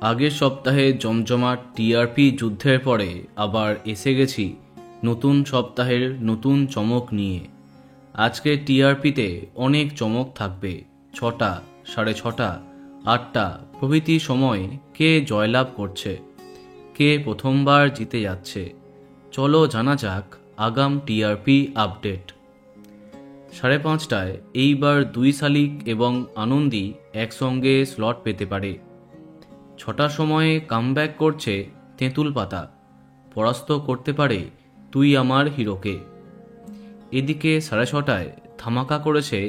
আগের সপ্তাহে জমজমাট টিআরপি যুদ্ধের পরে আবার এসে গেছি নতুন সপ্তাহের নতুন চমক নিয়ে। আজকে টিআরপিতে অনেক চমক থাকবে। 6টা, 6:30, 8টা প্রভৃতি সময়ে কে জয়লাভ করছে, কে প্রথমবার জিতে যাচ্ছে, চলো জানা যাক আগাম টিআরপি আপডেট। 5:30টায় এইবার 2 শালিক এবং আনন্দী একসঙ্গে স্লট পেতে পারে। 6টার সময়ে কামব্যাক করছে তেঁতুল পাতা, পরাস্ত করতে পারে তুই আমার হিরোকে। এদিকে 6:30টায় ধামাকা করেছে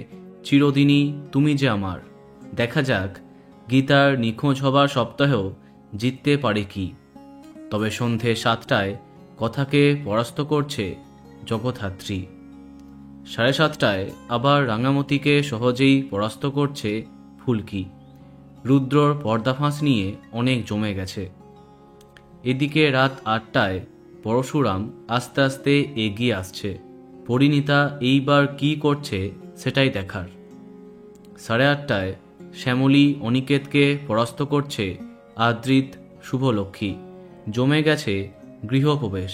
চিরদিনই তুমি যে আমার। দেখা যাক গীতার নিখোঁজ হবার সপ্তাহেও জিততে পারে কি। তবে সন্ধে 7টায় কথাকে পরাস্ত করছে জগদ্ধাত্রী। 7:30টায় আবার রাঙামতিকে সহজেই পরাস্ত করছে ফুলকি। রুদ্রর পর্দাফাঁস নিয়ে অনেক জমে গেছে। এদিকে রাত 8টায় পরশুরাম আস্তে আস্তে এগিয়ে আসছে। পরিণীতা এইবার কি করছে সেটাই দেখার। 8:30টায় শ্যামলী অনিকেতকে পরাস্ত করছে আদ্রিত শুভলক্ষ্মী। জমে গেছে গৃহপ্রবেশ।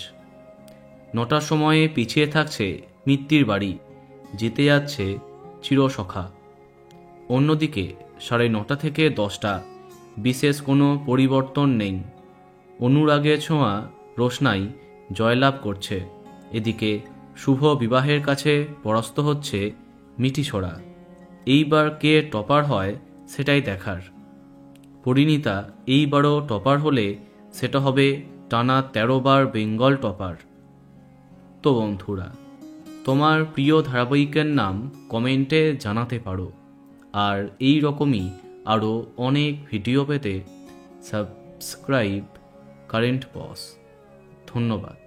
9টার সময়ে পিছিয়ে থাকছে মিত্তির বাড়ি, জিতে যাচ্ছে চিরসখা। অন্যদিকে 9:30 থেকে 10টা বিশেষ কোনো পরিবর্তন নেই। অনুরাগের ছোঁয়া রোশনাই জয়লাভ করছে। এদিকে শুভ বিবাহের কাছে পরাস্ত হচ্ছে মিঠিছড়া। এইবার কে টপার হয় সেটাই দেখার। পরিণীতা এইবারও টপার হলে সেটা হবে টানা 13 বার বেঙ্গল টপার। তো বন্ধুরা, তোমার প্রিয় ধারাবাহিকের নাম কমেন্টে জানাতে পারো। আর এই রকমই আরও অনেক ভিডিও পেতে সাবস্ক্রাইব কারেন্ট বস। ধন্যবাদ।